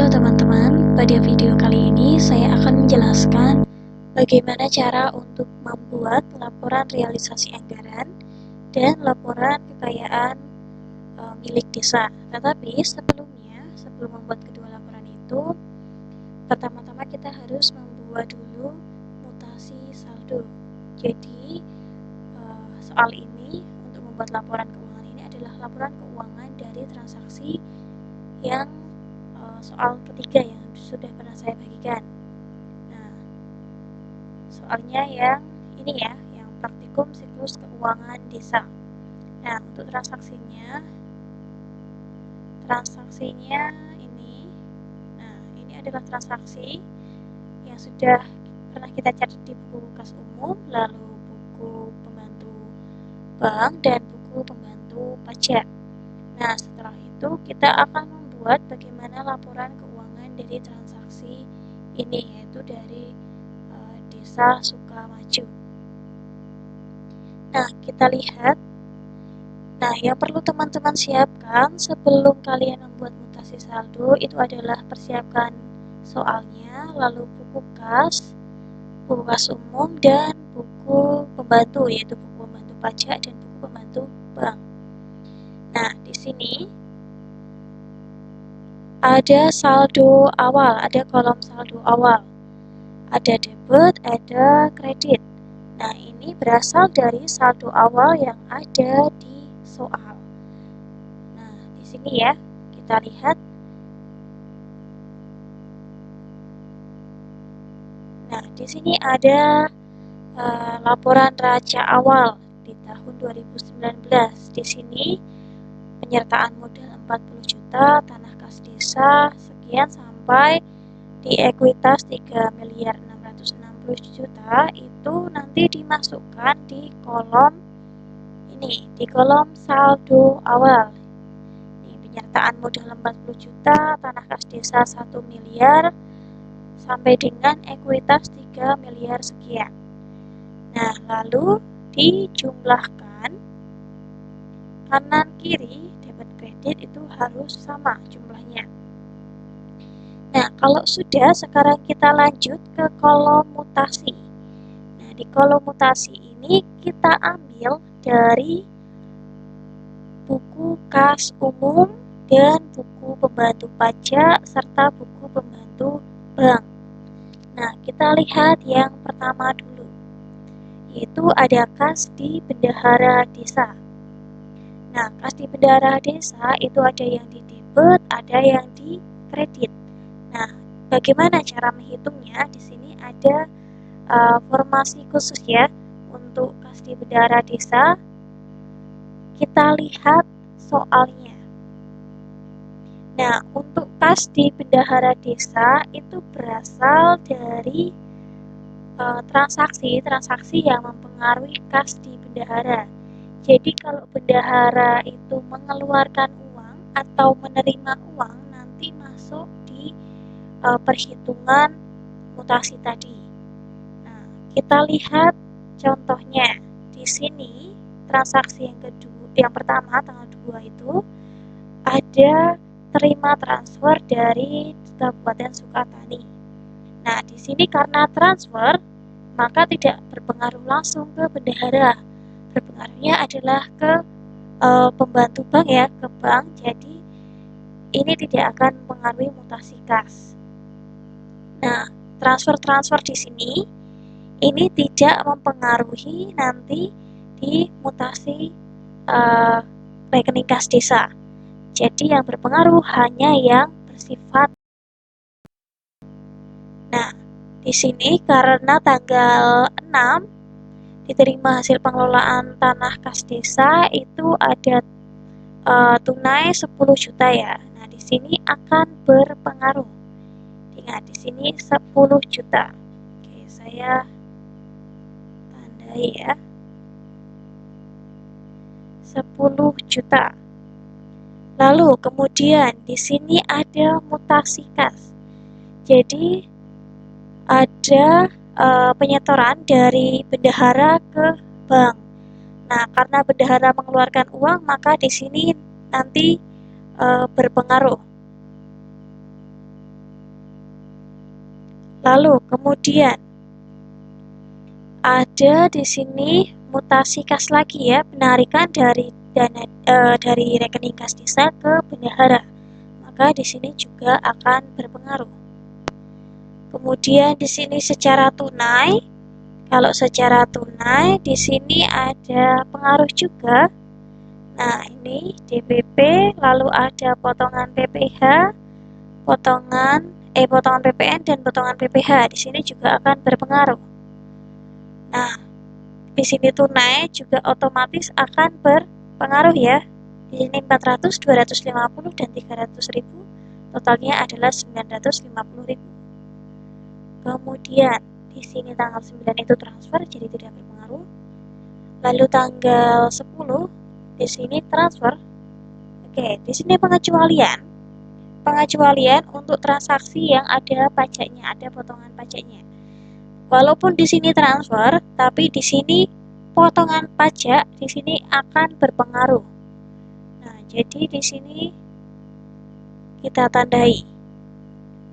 Halo teman-teman, pada video kali ini saya akan menjelaskan bagaimana cara untuk membuat laporan realisasi anggaran dan laporan kekayaan milik desa. Tetapi sebelum membuat kedua laporan itu, pertama-tama kita harus membuat dulu mutasi saldo. Jadi soal ini untuk membuat laporan keuangan ini adalah laporan keuangan dari transaksi yang soal ketiga yang sudah pernah saya bagikan. Nah, soalnya yang ini ya, yang praktikum siklus keuangan desa. Nah, untuk transaksinya ini. Nah, ini adalah transaksi yang sudah pernah kita catat di buku kas umum, lalu buku pembantu bank dan buku pembantu pajak. Nah, setelah itu kita akan membuat bagaimana laporan keuangan dari transaksi ini, yaitu dari Desa Sukamaju. Nah, kita lihat. Nah, yang perlu teman-teman siapkan sebelum kalian membuat mutasi saldo itu adalah persiapkan soalnya, lalu buku kas umum, dan buku pembantu, yaitu buku pembantu pajak dan buku pembantu bank. Nah, di sini ada saldo awal, ada kolom saldo awal, ada debit, ada kredit. Nah, ini berasal dari saldo awal yang ada di soal. Nah, di sini ya, kita lihat. Nah, di sini ada laporan raca awal di tahun 2019. Di sini penyertaan modal 40 juta, tanah kas desa sekian sampai di ekuitas 3.660 juta itu nanti dimasukkan di kolom ini, di kolom saldo awal. Ini penyertaan modal 40 juta, tanah kas desa 1 miliar sampai dengan ekuitas 3 miliar sekian. Nah, lalu dijumlahkan kanan kiri debit kredit itu harus sama jumlahnya. Nah, kalau sudah, sekarang kita lanjut ke kolom mutasi. Nah, di kolom mutasi ini kita ambil dari buku kas umum dan buku pembantu pajak serta buku pembantu bank. Nah, kita lihat yang pertama dulu, yaitu ada kas di bendahara desa. Nah, kas di bendahara desa itu ada yang di debit, ada yang di kredit. Nah, bagaimana cara menghitungnya? Di sini ada formasi khusus ya untuk kas di bendahara desa. Kita lihat soalnya. Nah, untuk kas di bendahara desa itu berasal dari transaksi yang mempengaruhi kas di bendahara. Jadi kalau bendahara itu mengeluarkan uang atau menerima uang, nanti masuk di perhitungan mutasi tadi. Nah, kita lihat contohnya. Di sini transaksi yang pertama tanggal 2 itu ada terima transfer dari Kabupaten Sukatani. Nah, di sini karena transfer maka tidak berpengaruh langsung ke bendahara. Berpengaruhnya adalah ke pembantu bank ya, ke bank. Jadi ini tidak akan mempengaruhi mutasi kas. Nah, transfer di sini ini tidak mempengaruhi nanti di mutasi rekening kas desa. Jadi yang berpengaruh hanya yang bersifat. Nah, di sini karena tanggal 6 diterima hasil pengelolaan tanah kas desa itu ada tunai 10 juta ya. Nah, di sini akan berpengaruh. Ingat, di sini 10 juta. Oke, saya tandai ya. 10 juta. Lalu kemudian di sini ada mutasi kas. Jadi ada penyetoran dari bendahara ke bank. Nah, karena bendahara mengeluarkan uang, maka di sini nanti berpengaruh. Lalu kemudian ada di sini mutasi kas lagi ya, penarikan dari dari rekening kas desa ke bendahara. Maka di sini juga akan berpengaruh. Kemudian di sini secara tunai, kalau secara tunai di sini ada pengaruh juga. Nah, ini DPP, lalu ada potongan PPh, potongan PPN dan potongan PPh. Di sini juga akan berpengaruh. Nah, di sini tunai juga otomatis akan berpengaruh ya. Di sini 400, 250 dan 300.000, totalnya adalah 950.000. Kemudian di sini tanggal 9 itu transfer, jadi tidak berpengaruh. Lalu tanggal 10 di sini transfer. Oke, di sini pengecualian. Pengecualian untuk transaksi yang ada pajaknya, ada potongan pajaknya. Walaupun di sini transfer, tapi di sini potongan pajak di sini akan berpengaruh. Nah, jadi di sini kita tandai.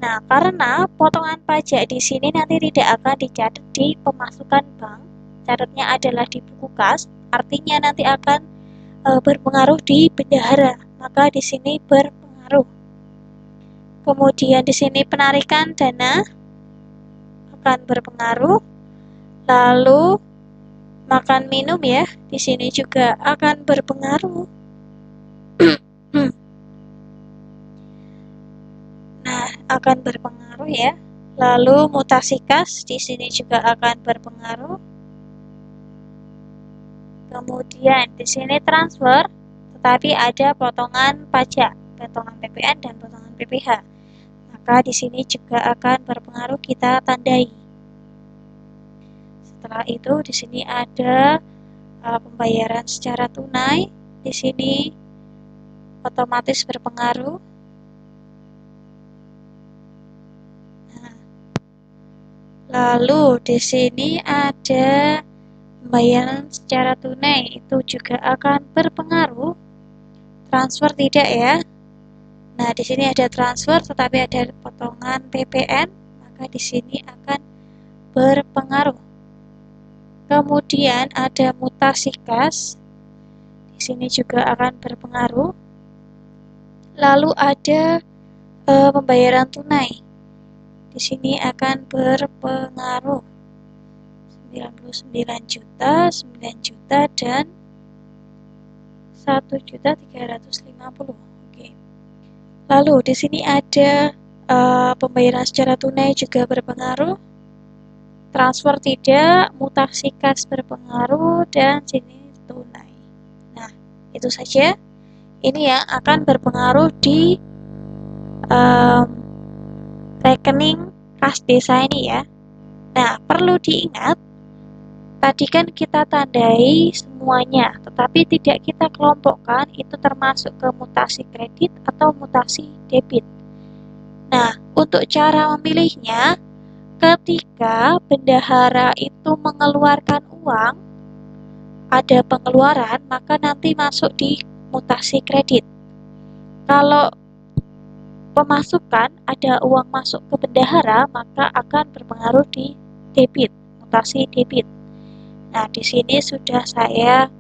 Nah, karena potongan pajak di sini nanti tidak akan dicatat di pemasukan bank, catatnya adalah di buku kas, artinya nanti akan berpengaruh di bendahara, maka di sini berpengaruh. Kemudian di sini penarikan dana akan berpengaruh. Lalu makan minum ya, di sini juga akan berpengaruh. Nah, akan berpengaruh ya. Lalu mutasi kas di sini juga akan berpengaruh. Kemudian di sini transfer, tetapi ada potongan pajak, potongan PPN dan potongan PPh. Maka di sini juga akan berpengaruh, kita tandai. Setelah itu di sini ada pembayaran secara tunai, di sini otomatis berpengaruh. Nah, lalu di sini ada pembayaran secara tunai, itu juga akan berpengaruh. Transfer tidak ya. Nah, di sini ada transfer tetapi ada potongan PPN, maka di sini akan berpengaruh. Kemudian ada mutasi kas, di sini juga akan berpengaruh. Lalu ada pembayaran tunai, di sini akan berpengaruh. 99 juta, 9 juta dan 1.350.000. Oke. Lalu di sini ada pembayaran secara tunai juga berpengaruh. Transfer tidak, mutasi kas berpengaruh, dan sini tunai. Nah, itu saja. Ini yang akan berpengaruh di rekening kas desa ini ya. Nah, perlu diingat, tadi kan kita tandai semuanya, tetapi tidak kita kelompokkan itu termasuk ke mutasi kredit atau mutasi debit. Nah, untuk cara memilihnya, ketika bendahara itu mengeluarkan uang, ada pengeluaran, maka nanti masuk di mutasi kredit. Kalau pemasukan, ada uang masuk ke bendahara, maka akan berpengaruh di debit, mutasi debit. Nah, di sini sudah saya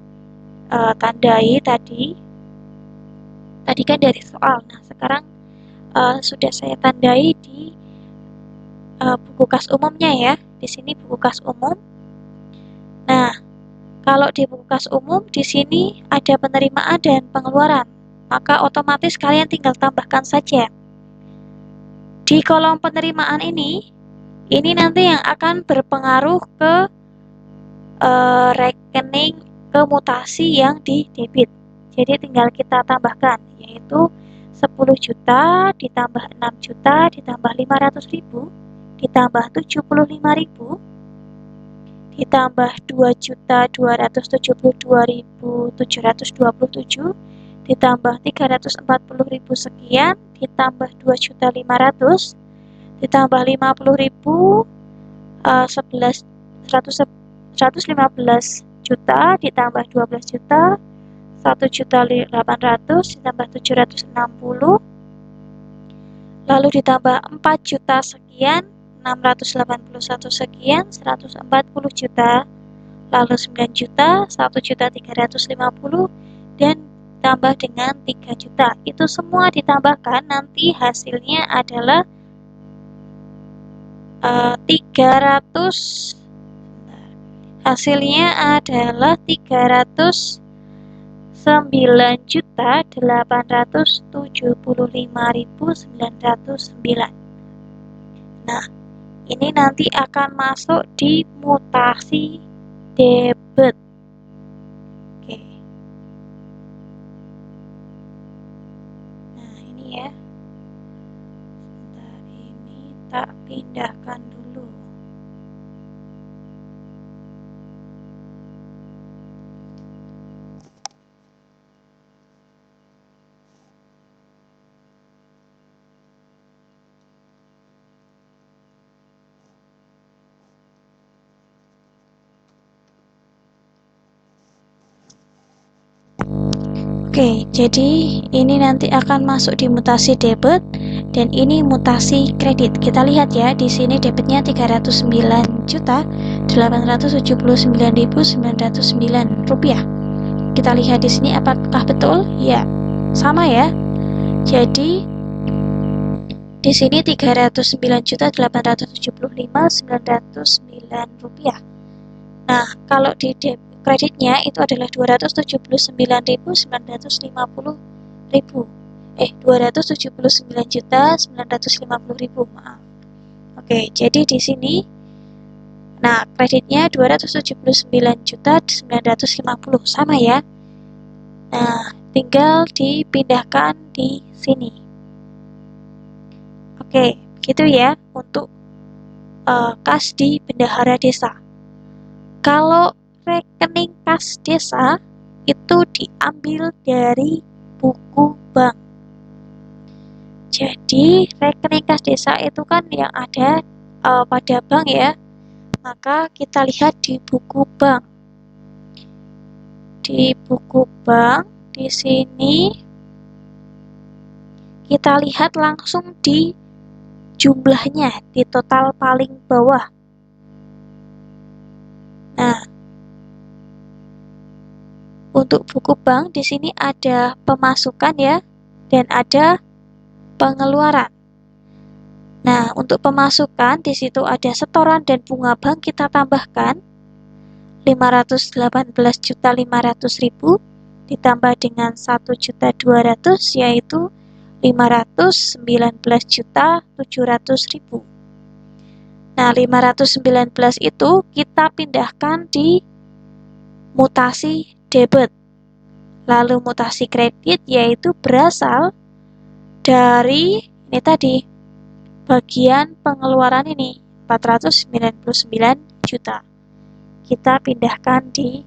tandai tadi. Tadi kan dari soal. Nah, sekarang sudah saya tandai di buku kas umumnya ya. Di sini buku kas umum. Nah, kalau di buku kas umum, di sini ada penerimaan dan pengeluaran. Maka otomatis kalian tinggal tambahkan saja. Di kolom penerimaan ini nanti yang akan berpengaruh ke rekening kemutasi yang di debit. Jadi tinggal kita tambahkan, yaitu 10 juta ditambah 6 juta ditambah 500.000 ditambah 75.000 ditambah 2.272.727 ditambah 340.000 sekian ditambah 2.500.000 ditambah 50.000 115 juta ditambah 12 juta 1.800.000 ditambah 760, lalu ditambah 4 juta sekian 681 sekian, 140 juta, lalu 9 juta, 1.350.000, dan tambah dengan 3 juta. Itu semua ditambahkan, nanti hasilnya adalah 300 309.875.909. Nah, ini nanti akan masuk di mutasi debit. Oke. Nah, ini ya. Sebentar, ini tak pindahkan dulu. Oke, jadi ini nanti akan masuk di mutasi debit dan ini mutasi kredit. Kita lihat ya, di sini debitnya 309.879.909 rupiah. Kita lihat di sini apakah betul? Ya, sama ya. Jadi di sini 309.875.909 rupiah. Nah, kalau di kreditnya itu adalah 279.950.000, maaf. Oke, jadi di sini, nah kreditnya 279.950, sama ya. Nah, tinggal dipindahkan di sini. Oke, gitu ya untuk kas di bendahara desa. Kalau rekening kas desa itu diambil dari buku bank. Jadi rekening kas desa itu kan yang ada pada bank ya. Maka kita lihat di buku bank. Di buku bank di sini kita lihat langsung di jumlahnya di total paling bawah. Nah, untuk buku bank di sini ada pemasukan ya dan ada pengeluaran. Nah, untuk pemasukan di situ ada setoran dan bunga bank, kita tambahkan 518.500.000 ditambah dengan 1.200.000 yaitu 519.700.000. Nah, 519 itu kita pindahkan di mutasi debit. Lalu mutasi kredit yaitu berasal dari ini tadi bagian pengeluaran ini 499 juta. Kita pindahkan di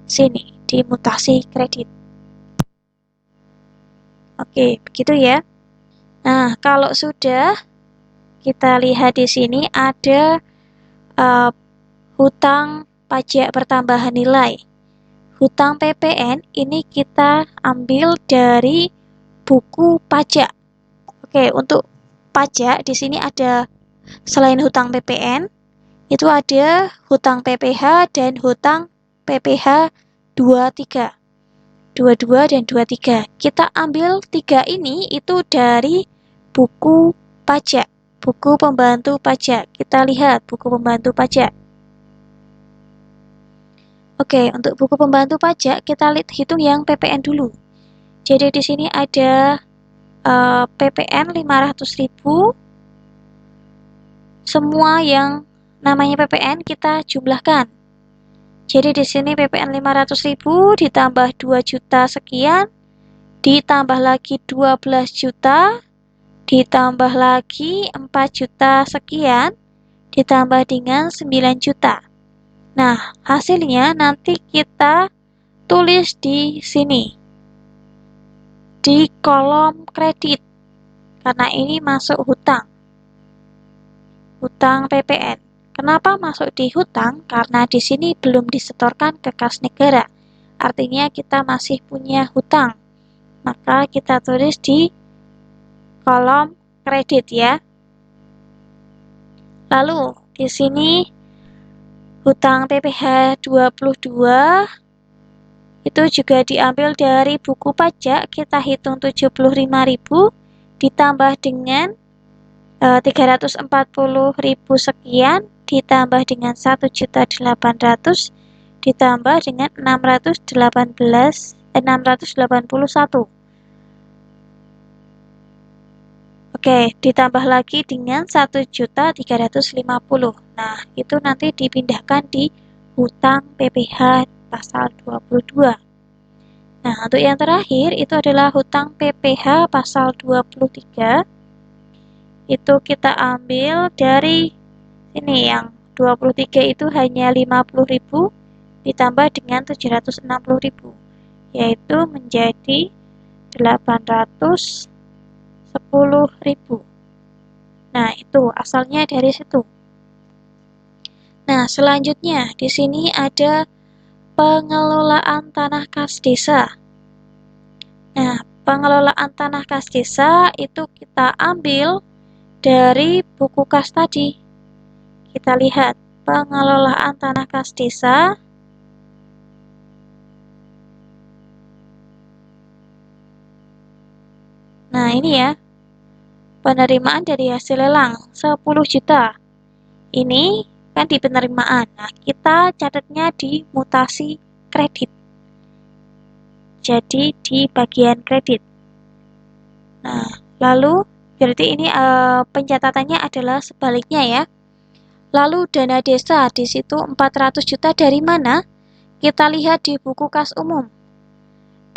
sini di mutasi kredit. Oke, begitu ya. Nah, kalau sudah kita lihat di sini ada hutang pajak pertambahan nilai. Hutang PPN ini kita ambil dari buku pajak. Oke, untuk pajak di sini ada selain hutang PPN itu ada hutang PPH dan hutang PPH 23. 22 dan 23. Kita ambil 3 ini itu dari buku pajak, buku pembantu pajak. Kita lihat buku pembantu pajak. Oke, untuk buku pembantu pajak kita hitung yang PPN dulu. Jadi di sini ada PPN 500.000. Semua yang namanya PPN kita jumlahkan. Jadi di sini PPN 500.000 ditambah 2 juta sekian, ditambah lagi 12 juta, ditambah lagi 4 juta sekian, ditambah dengan 9 juta. Nah, hasilnya nanti kita tulis di sini, di kolom kredit, karena ini masuk hutang. Hutang PPN. Kenapa masuk di hutang? Karena di sini belum disetorkan ke kas negara. Artinya kita masih punya hutang. Maka kita tulis di kolom kredit ya. Lalu di sini hutang PPh 22 itu juga diambil dari buku pajak, kita hitung 75.000 ditambah dengan 340.000 sekian ditambah dengan 1.800.000 ditambah dengan 681. Oke, ditambah lagi dengan 1.350.000. Nah, itu nanti dipindahkan di hutang PPh pasal 22. Nah, untuk yang terakhir itu adalah hutang PPh pasal 23. Itu kita ambil dari ini yang 23 itu hanya 50.000 ditambah dengan 760.000, yaitu menjadi 810.000. Nah, itu asalnya dari situ. Nah, selanjutnya di sini ada pengelolaan tanah kas desa. Nah, pengelolaan tanah kas desa itu kita ambil dari buku kas tadi. Kita lihat pengelolaan tanah kas desa. Nah, ini ya. Penerimaan dari hasil lelang 10 juta. Ini kan di penerimaan. Nah, kita catatnya di mutasi kredit. Jadi di bagian kredit. Nah, lalu berarti ini pencatatannya adalah sebaliknya ya. Lalu dana desa di situ 400 juta dari mana? Kita lihat di buku kas umum.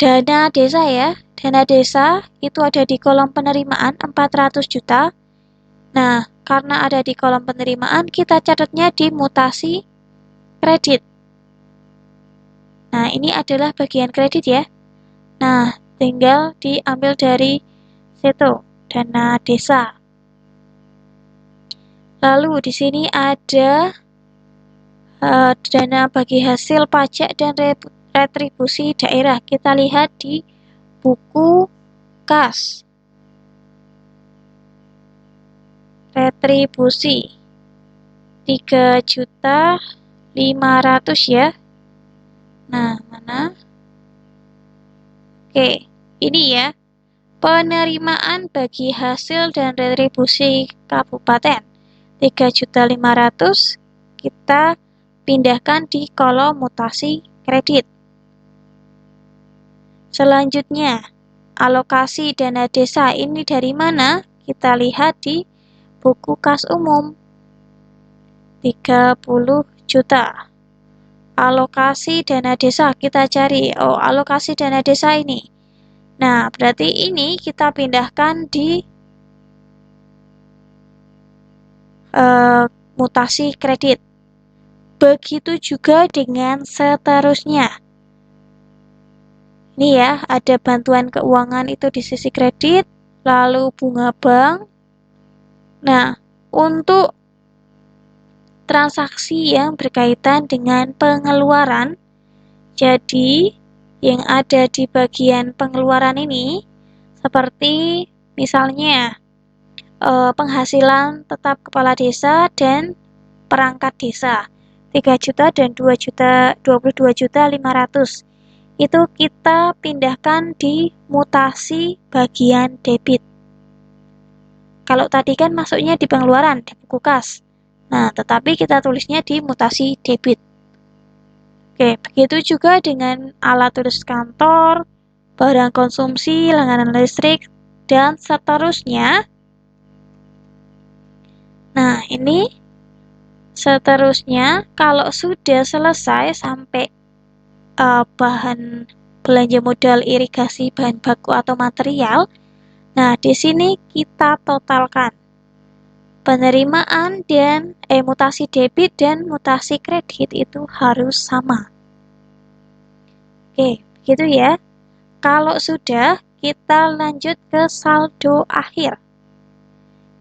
Dana desa ya. Dana desa itu ada di kolom penerimaan 400 juta. Nah, karena ada di kolom penerimaan, kita catatnya di mutasi kredit. Nah, ini adalah bagian kredit ya. Nah, tinggal diambil dari situ, dana desa. Lalu di sini ada dana bagi hasil pajak dan retribusi daerah. Kita lihat di buku kas. Retribusi 3.500.000 ya. Nah, mana? Oke, ini ya. Penerimaan bagi hasil dan retribusi kabupaten 3.500.000 kita pindahkan di kolom mutasi kredit. Selanjutnya, alokasi dana desa ini dari mana? Kita lihat di buku kas umum 30 juta. Alokasi dana desa kita cari. Oh, alokasi dana desa ini. Nah, berarti ini kita pindahkan di mutasi kredit. Begitu juga dengan seterusnya. Ini ya, ada bantuan keuangan itu di sisi kredit, lalu bunga bank. Nah, untuk transaksi yang berkaitan dengan pengeluaran, jadi yang ada di bagian pengeluaran ini, seperti misalnya penghasilan tetap kepala desa dan perangkat desa 3 juta dan 22.500.000 itu kita pindahkan di mutasi bagian debit. Kalau tadi kan masuknya di pengeluaran di buku kas. Nah, tetapi kita tulisnya di mutasi debit. Oke, begitu juga dengan alat tulis kantor, barang konsumsi, langganan listrik, dan seterusnya. Nah, ini seterusnya kalau sudah selesai sampai bahan belanja modal irigasi bahan baku atau material, nah di sini kita totalkan penerimaan dan mutasi debit dan mutasi kredit itu harus sama. Oke, gitu ya. Kalau sudah, kita lanjut ke saldo akhir.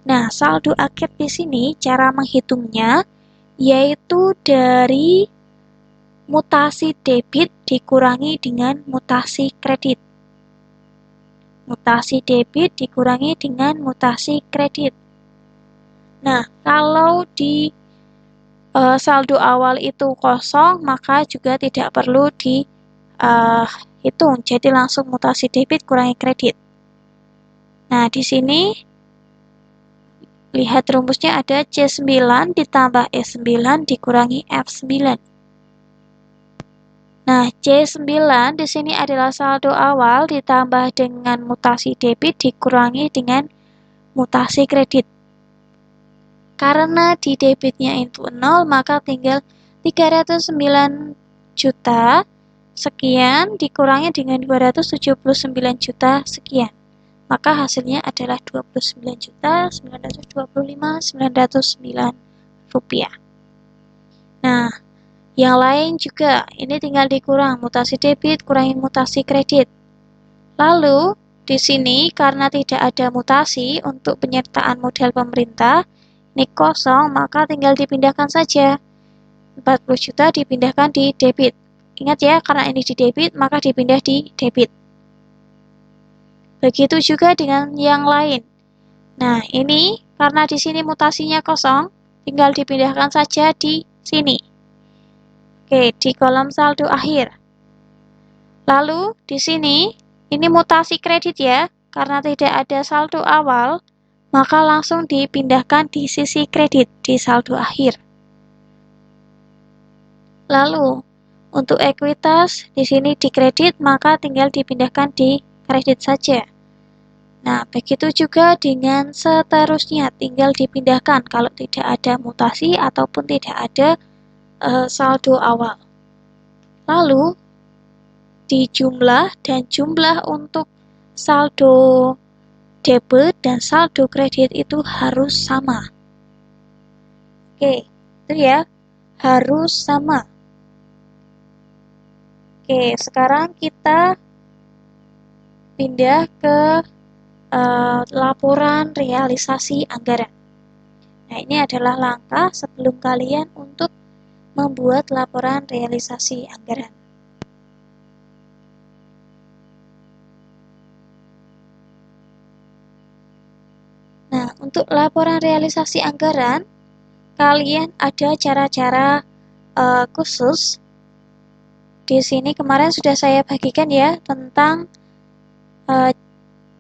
Nah, saldo akhir di sini cara menghitungnya yaitu dari mutasi debit dikurangi dengan mutasi kredit. Mutasi debit dikurangi dengan mutasi kredit. Nah, kalau di saldo awal itu kosong, maka juga tidak perlu dihitung. Jadi langsung mutasi debit kurangi kredit. Nah, di sini lihat rumusnya ada C9 ditambah E9 dikurangi F9. Nah, C9 di sini adalah saldo awal ditambah dengan mutasi debit dikurangi dengan mutasi kredit. Karena di debitnya itu 0, maka tinggal 309 juta sekian dikurangi dengan 279 juta sekian. Maka hasilnya adalah 29.925.909 rupiah. Nah, yang lain juga, ini tinggal dikurang, mutasi debit kurangi mutasi kredit. Lalu, di sini karena tidak ada mutasi untuk penyertaan modal pemerintah, ini kosong, maka tinggal dipindahkan saja. 40 juta dipindahkan di debit. Ingat ya, karena ini di debit, maka dipindah di debit. Begitu juga dengan yang lain. Nah, ini karena di sini mutasinya kosong, tinggal dipindahkan saja di sini. Oke, di kolom saldo akhir. Lalu, di sini, ini mutasi kredit ya, karena tidak ada saldo awal, maka langsung dipindahkan di sisi kredit, di saldo akhir. Lalu, untuk ekuitas, di sini di kredit, maka tinggal dipindahkan di kredit saja. Nah, begitu juga dengan seterusnya, tinggal dipindahkan kalau tidak ada mutasi ataupun tidak ada saldo awal. Lalu, di jumlah dan jumlah untuk saldo debit dan saldo kredit itu harus sama. Oke, itu ya, harus sama. Oke, sekarang kita pindah ke laporan realisasi anggaran. Nah, ini adalah langkah sebelum kalian untuk membuat laporan realisasi anggaran. Nah, untuk laporan realisasi anggaran, kalian ada cara-cara khusus. Di sini kemarin sudah saya bagikan ya tentang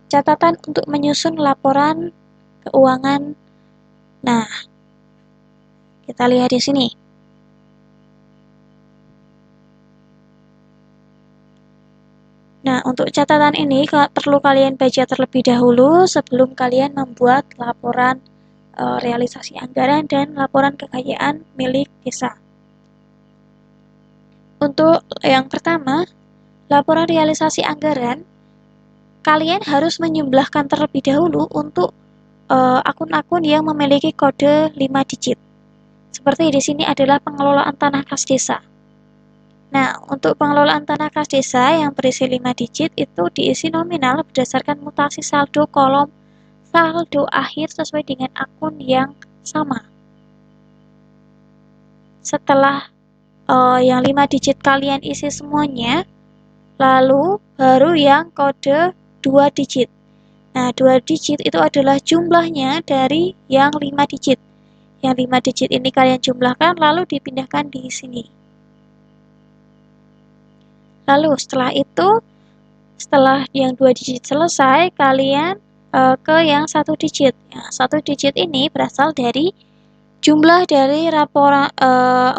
catatan untuk menyusun laporan keuangan. Nah, kita lihat di sini. Nah, untuk catatan ini perlu kalian baca terlebih dahulu sebelum kalian membuat laporan realisasi anggaran dan laporan kekayaan milik desa. Untuk yang pertama, laporan realisasi anggaran, kalian harus menjumlahkan terlebih dahulu untuk akun-akun yang memiliki kode 5 digit. Seperti di sini adalah pengelolaan tanah kas desa. Nah, untuk pengelolaan tanah kas desa yang berisi 5 digit itu diisi nominal berdasarkan mutasi saldo kolom saldo akhir sesuai dengan akun yang sama. Setelah yang 5 digit kalian isi semuanya, lalu baru yang kode 2 digit. Nah, 2 digit itu adalah jumlahnya dari yang 5 digit. Yang 5 digit ini kalian jumlahkan lalu dipindahkan di sini. Lalu setelah itu, setelah yang 2 digit selesai, kalian ke yang 1 digit. Nah, 1 digit ini berasal dari jumlah dari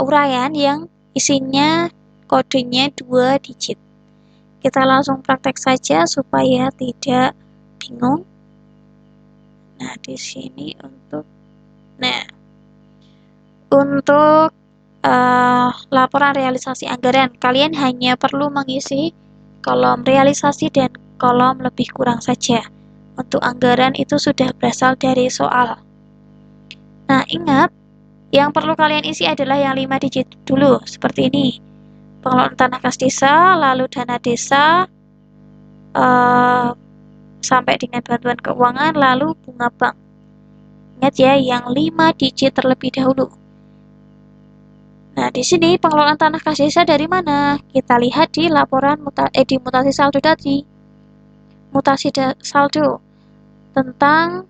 uraian yang isinya kodenya 2 digit. Kita langsung praktek saja supaya tidak bingung. Nah, di sini untuk laporan realisasi anggaran, kalian hanya perlu mengisi kolom realisasi dan kolom lebih kurang saja. Untuk anggaran itu sudah berasal dari soal. Nah, ingat, yang perlu kalian isi adalah yang 5 digit dulu, seperti ini. Pengelolaan tanah kas desa, lalu dana desa, sampai dengan bantuan keuangan, lalu bunga bank. Ingat ya, yang 5 digit terlebih dahulu. Nah, di sini pengelolaan tanah kas desa dari mana? Kita lihat di laporan di mutasi saldo tadi. Mutasi saldo tentang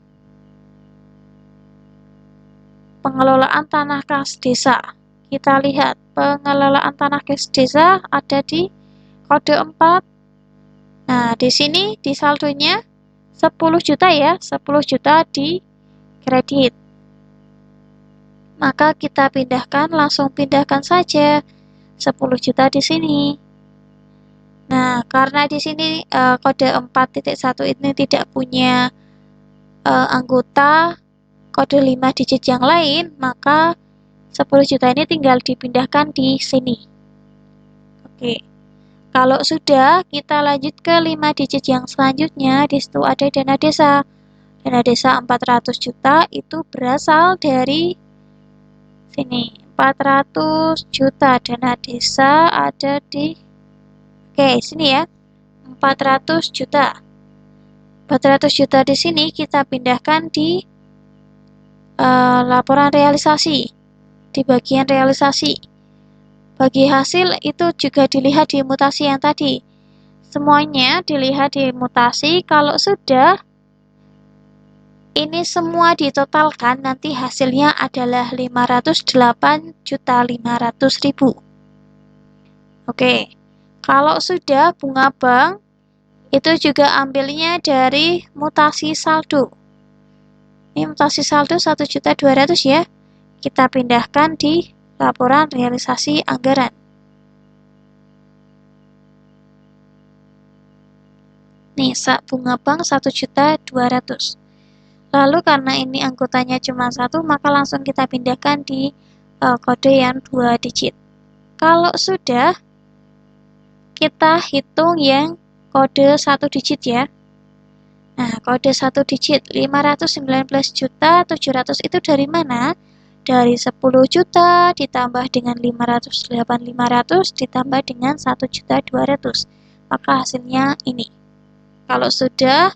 pengelolaan tanah kas desa. Kita lihat pengelolaan tanah kas desa ada di kode 4. Nah, di sini di saldonya 10 juta ya, 10 juta di kredit. Maka kita pindahkan, langsung pindahkan saja 10 juta di sini. Nah, karena di sini kode 4.1 ini tidak punya anggota kode 5 digit yang lain, maka 10 juta ini tinggal dipindahkan di sini. Oke. Kalau sudah, kita lanjut ke 5 digit yang selanjutnya. Di situ ada dana desa. Dana desa 400 juta itu berasal dari sini. 400 juta dana desa ada di sini ya. 400 juta. 400 juta di sini kita pindahkan di laporan realisasi. Di bagian realisasi. Bagi hasil itu juga dilihat di mutasi yang tadi. Semuanya dilihat di mutasi. Kalau sudah ini semua ditotalkan, nanti hasilnya adalah 508.500.000. Oke. Kalau sudah bunga bank itu juga ambilnya dari mutasi saldo. Ini mutasi saldo 1.200.000 ya. Kita pindahkan di laporan realisasi anggaran. Nih, bunga bank 1.200.000. Lalu karena ini anggotanya cuma 1, maka langsung kita pindahkan di kode yang 2 digit. Kalau sudah, kita hitung yang kode 1 digit ya. Nah, kode 1 digit 519.700.000 itu dari mana? Dari 10 juta ditambah dengan 508.500 ditambah dengan 1.200.000. Maka hasilnya ini. Kalau sudah,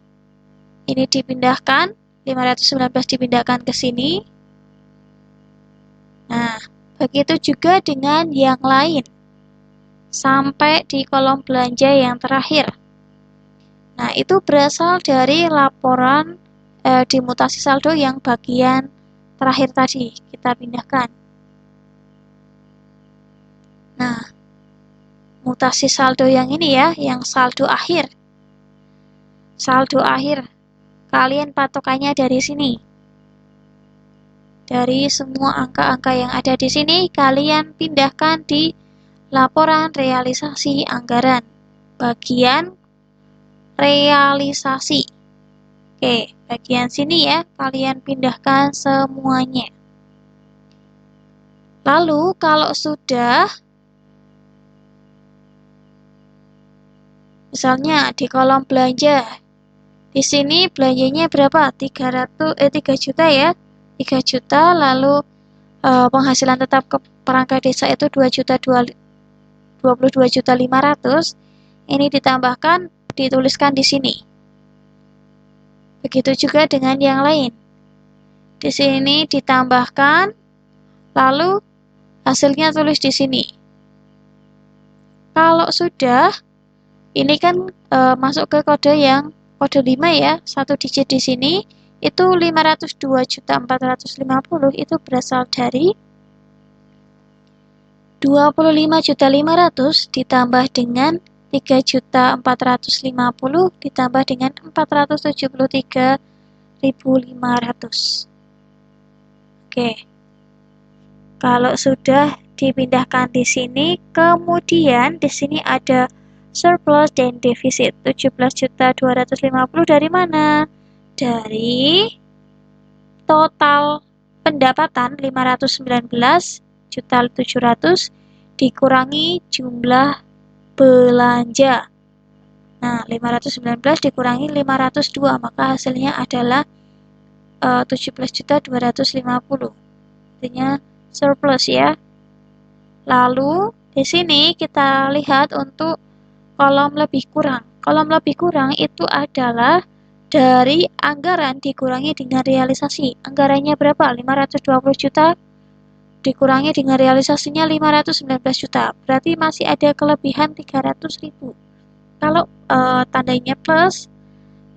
ini dipindahkan, 519 dipindahkan ke sini. Nah, begitu juga dengan yang lain. Sampai di kolom belanja yang terakhir. Nah, itu berasal dari laporan di mutasi saldo yang bagian terakhir tadi. Kita pindahkan. Nah, mutasi saldo yang ini ya, yang saldo akhir. Saldo akhir. Kalian patokannya dari sini. Dari semua angka-angka yang ada di sini, kalian pindahkan di laporan realisasi anggaran. Bagian realisasi. Oke, bagian sini ya, kalian pindahkan semuanya. Lalu, kalau sudah, misalnya di kolom belanja, di sini belanjanya berapa? 3 juta ya. 3 juta, lalu penghasilan tetap ke perangkat desa itu 22.500.000. Ini ditambahkan, dituliskan di sini. Begitu juga dengan yang lain. Di sini ditambahkan, lalu hasilnya tulis di sini. Kalau sudah, ini kan masuk ke kode yang kode 5 ya, 1 digit di sini, itu 502.450 itu berasal dari 25.500 ditambah dengan 3.450 ditambah dengan 473.500. Oke. Kalau sudah dipindahkan di sini, kemudian di sini ada surplus dan defisit 17.250 dari mana? Dari total pendapatan 519.700 dikurangi jumlah belanja. Nah, 519 dikurangi 502, maka hasilnya adalah 17.250. Artinya surplus ya. Lalu di sini kita lihat untuk kolom lebih kurang. Kolom lebih kurang itu adalah dari anggaran dikurangi dengan realisasi. Anggarannya berapa? 520 juta dikurangi dengan realisasinya 519 juta. Berarti masih ada kelebihan 300.000. Kalau tandanya plus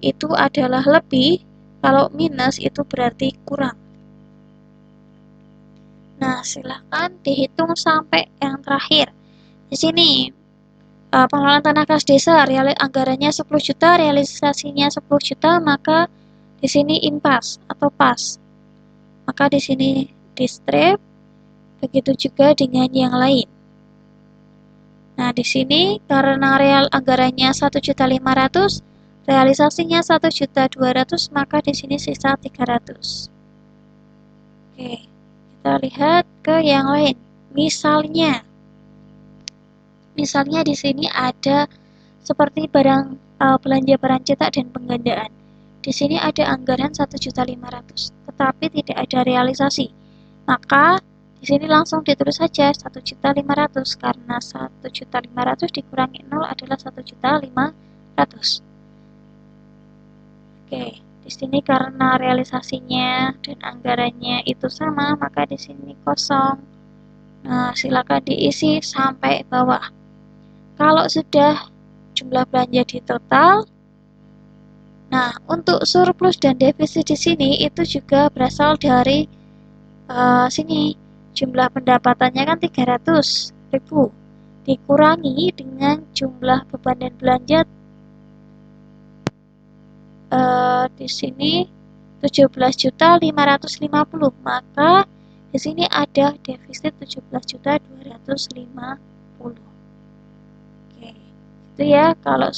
itu adalah lebih, kalau minus itu berarti kurang. Nah, silahkan dihitung sampai yang terakhir. Di sini pengelolaan tanah kas desa anggarannya 10 juta, realisasinya 10 juta, maka di sini impas atau pas. Maka di sini di strip, begitu juga dengan yang lain. Nah, di sini karena real anggarannya 1.500.000, realisasinya 1.200.000, maka di sini sisa 300. Oke, kita lihat ke yang lain. Misalnya di sini ada seperti belanja barang cetak dan penggandaan. Di sini ada anggaran 1.500.000, tetapi tidak ada realisasi. Maka di sini langsung ditulis saja 1.500.000 karena 1.500.000 dikurangi 0 adalah 1.500.000. Oke, di sini karena realisasinya dan anggarannya itu sama, maka di sini kosong. Nah, silakan diisi sampai bawah. Kalau sudah jumlah belanja di total, nah untuk surplus dan defisit di sini itu juga berasal dari sini. Jumlah pendapatannya kan 300.000 dikurangi dengan jumlah beban dan belanja di sini 17.550, maka di sini ada defisit 17.250. Oke, itu ya. Kalau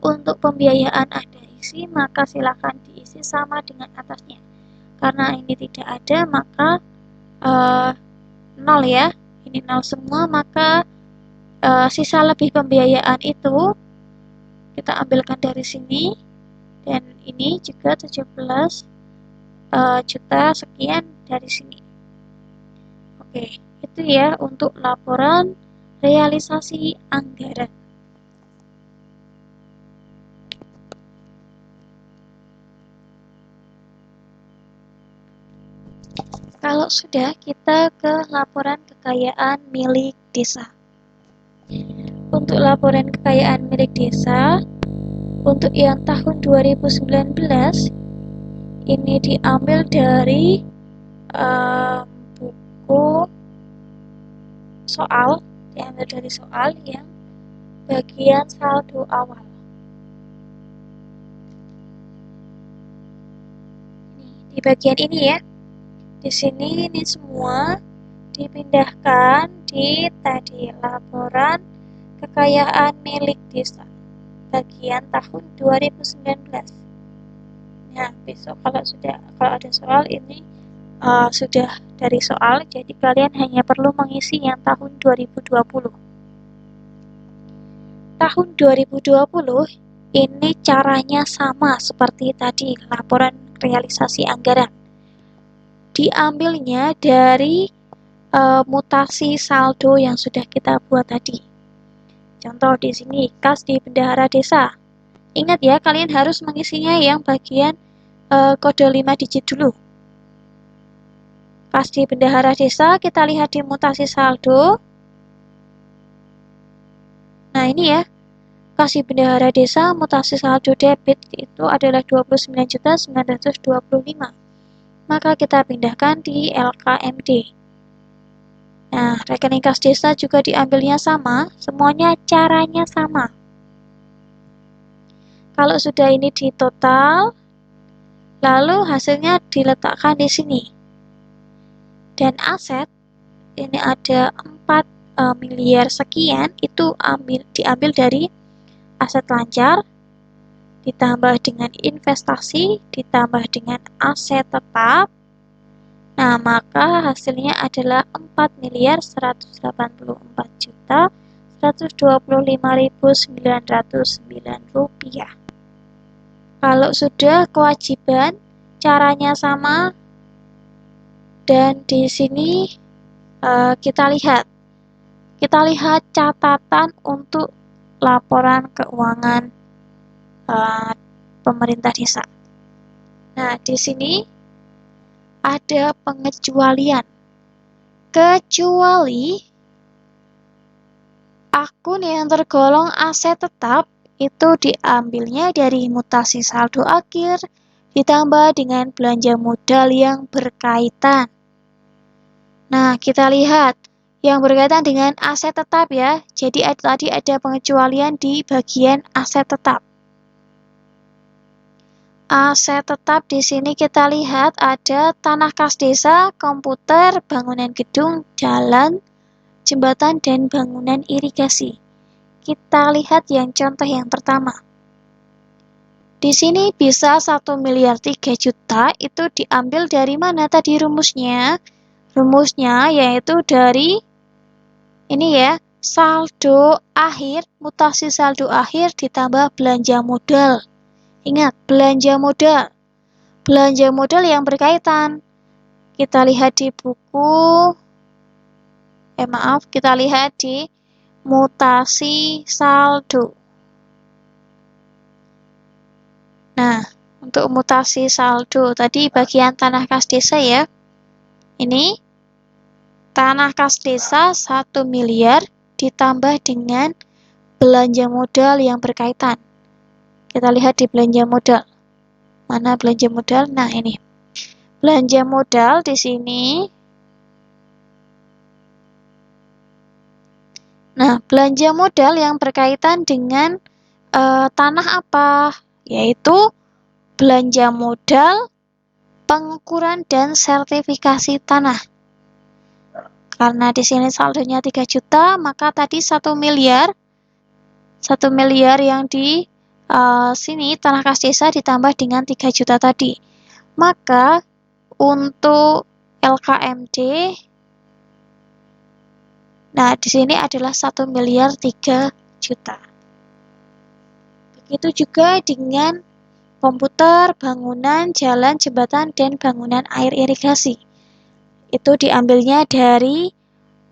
untuk pembiayaan ada isi, maka silakan diisi sama dengan atasnya. Karena ini tidak ada, maka 0 ya. Ini 0 semua, maka sisa lebih pembiayaan itu kita ambilkan dari sini. Dan ini juga 17 juta sekian dari sini. Oke, itu ya untuk laporan realisasi anggaran. Kalau sudah, kita ke laporan kekayaan milik desa. Untuk laporan kekayaan milik desa, untuk yang tahun 2019, ini diambil dari buku soal, yang bagian saldo awal. Di bagian ini ya. Di sini ini semua dipindahkan di tadi laporan kekayaan milik desa bagian tahun 2019. Nah, besok kalau ada soal ini sudah dari soal, jadi kalian hanya perlu mengisi yang tahun 2020. Tahun 2020 ini caranya sama seperti tadi laporan realisasi anggaran. Diambilnya dari mutasi saldo yang sudah kita buat tadi. Contoh di sini, kas di bendahara desa. Ingat ya, kalian harus mengisinya yang bagian kode 5 digit dulu. Kas di bendahara desa, kita lihat di mutasi saldo. Nah, ini ya. Kas di bendahara desa, mutasi saldo debit itu adalah 29.925. Maka kita pindahkan di LKMD. Nah, rekening kas desa juga diambilnya sama, semuanya caranya sama. Kalau sudah ini di total, lalu hasilnya diletakkan di sini. Dan aset, ini ada 4 miliar sekian, itu diambil dari aset lancar, ditambah dengan investasi, ditambah dengan aset tetap. Nah, maka hasilnya adalah 4.184.125.909 rupiah. Kalau sudah kewajiban, caranya sama, dan di sini kita lihat catatan untuk laporan keuangan pemerintah desa. Nah, di sini ada pengecualian. Kecuali akun yang tergolong aset tetap itu diambilnya dari mutasi saldo akhir ditambah dengan belanja modal yang berkaitan. Nah, kita lihat yang berkaitan dengan aset tetap ya. Jadi tadi ada pengecualian di bagian aset tetap. Aset tetap di sini kita lihat ada tanah kas desa, komputer, bangunan gedung, jalan, jembatan, dan bangunan irigasi. Kita lihat yang contoh yang pertama. Di sini bisa 1 miliar 3 juta itu diambil dari mana tadi rumusnya? Rumusnya yaitu dari ini ya, saldo akhir, mutasi saldo akhir ditambah belanja modal. Ingat, belanja modal. Belanja modal yang berkaitan. Kita lihat di buku, kita lihat di mutasi saldo. Nah, untuk mutasi saldo, tadi bagian tanah kas desa ya. Ini tanah kas desa 1 miliar ditambah dengan belanja modal yang berkaitan. Kita lihat di belanja modal. Mana belanja modal? Nah, ini. Belanja modal di sini. Nah, belanja modal yang berkaitan dengan tanah apa? Yaitu belanja modal, pengukuran, dan sertifikasi tanah. Karena di sini saldonya 3 juta, maka tadi 1 miliar. 1 miliar yang di sini tanah kas desa ditambah dengan 3 juta tadi. Maka untuk LKMD, nah di sini adalah 1 miliar 3 juta. Begitu juga dengan komputer, bangunan, jalan, jembatan, dan bangunan air irigasi. Itu diambilnya dari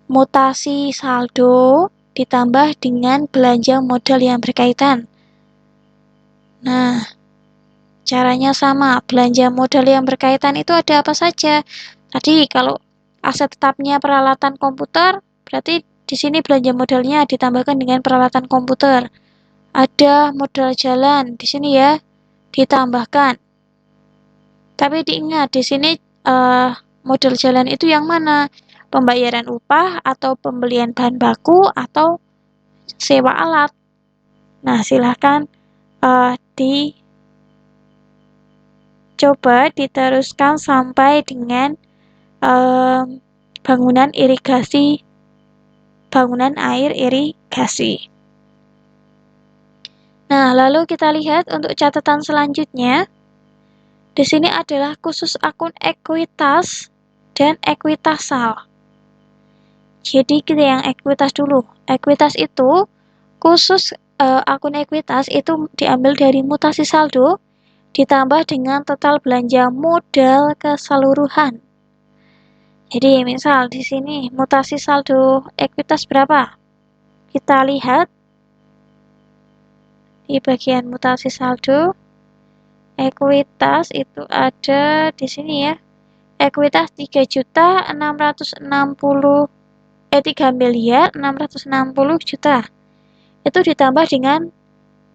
mutasi saldo ditambah dengan belanja modal yang berkaitan. Nah, caranya sama. Belanja modal yang berkaitan itu ada apa saja? Tadi kalau aset tetapnya peralatan komputer, berarti di sini belanja modalnya ditambahkan dengan peralatan komputer. Ada modal jalan di sini ya, ditambahkan. Tapi diingat di sini modal jalan itu yang mana? Pembayaran upah atau pembelian bahan baku atau sewa alat. Nah, silahkan dicoba diteruskan sampai dengan bangunan irigasi, bangunan air irigasi. Nah, lalu kita lihat untuk catatan selanjutnya. Di sini adalah khusus akun ekuitas dan ekuitasal. Jadi kita yang ekuitas dulu. Ekuitas itu khusus akun ekuitas itu diambil dari mutasi saldo ditambah dengan total belanja modal keseluruhan. Jadi misal di sini mutasi saldo ekuitas berapa? Kita lihat di bagian mutasi saldo. Ekuitas itu ada di sini ya. Ekuitas 3 miliar 660 juta. Itu ditambah dengan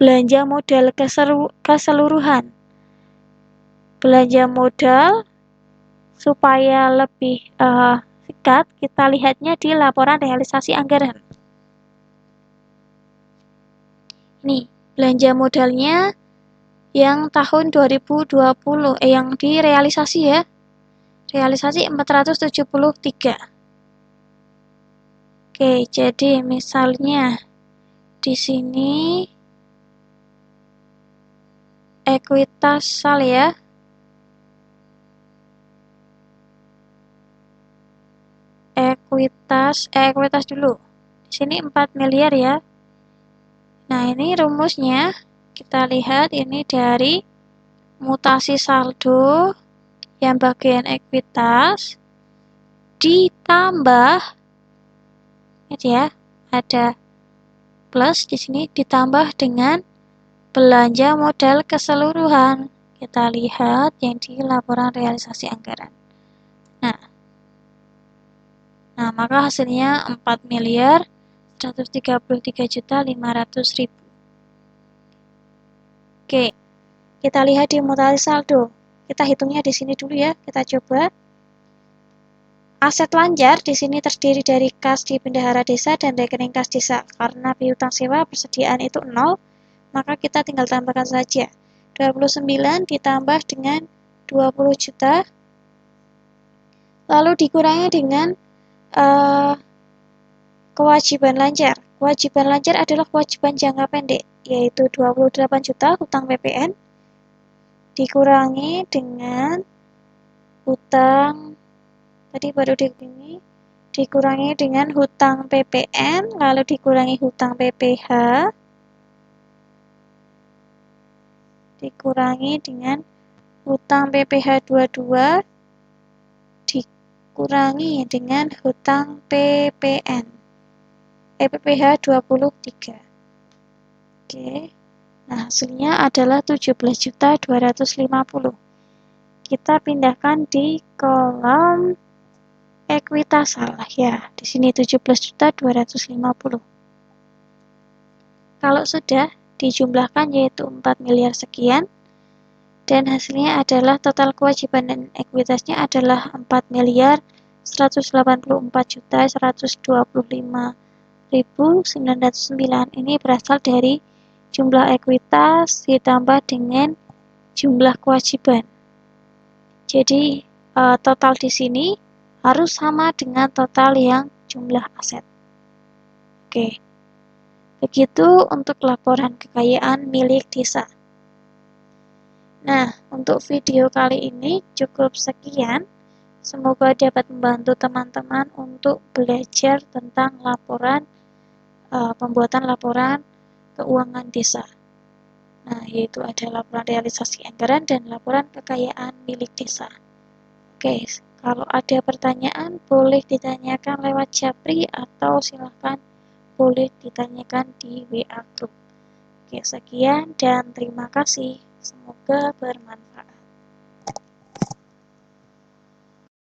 belanja modal keseluruhan. Belanja modal supaya lebih singkat, kita lihatnya di laporan realisasi anggaran. Ini belanja modalnya yang tahun 2020, yang direalisasi ya. Realisasi 473. Oke, jadi misalnya di sini ekuitasal ya. Ekuitas dulu. Di sini 4 miliar ya. Nah, ini rumusnya kita lihat ini dari mutasi saldo yang bagian ekuitas ditambah ya, ada plus di sini ditambah dengan belanja modal keseluruhan. Kita lihat yang di laporan realisasi anggaran. Nah, maka hasilnya 4 miliar 133.500.000. Oke, kita lihat di mutasi saldo. Kita hitungnya di sini dulu ya. Kita coba. Aset lancar di sini terdiri dari kas di bendahara desa dan rekening kas desa. Karena piutang sewa persediaan itu 0, maka kita tinggal tambahkan saja. 29 ditambah dengan 20 juta, lalu dikurangi dengan kewajiban lancar. Kewajiban lancar adalah kewajiban jangka pendek, yaitu 28 juta hutang PPN, dikurangi dengan hutang, tadi baru dikurangi dengan hutang PPN, lalu dikurangi hutang PPH, dikurangi dengan hutang PPH 22, dikurangi dengan hutang PPN. PPH 23. Oke. Nah, hasilnya adalah 17.250. Kita pindahkan di kolom ekuitas, salah ya. Di sini 17.250. Kalau sudah dijumlahkan yaitu 4 miliar sekian, dan hasilnya adalah total kewajiban dan ekuitasnya adalah 4.184.125.909. Ini berasal dari jumlah ekuitas ditambah dengan jumlah kewajiban. Jadi total di sini harus sama dengan total yang jumlah aset. Oke. Begitu untuk laporan kekayaan milik desa. Nah, untuk video kali ini cukup sekian. Semoga dapat membantu teman-teman untuk belajar tentang pembuatan laporan keuangan desa. Nah, yaitu ada laporan realisasi anggaran dan laporan kekayaan milik desa. Oke, kalau ada pertanyaan boleh ditanyakan lewat Japri atau silahkan boleh ditanyakan di WA Group. Oke, sekian dan terima kasih. Semoga bermanfaat.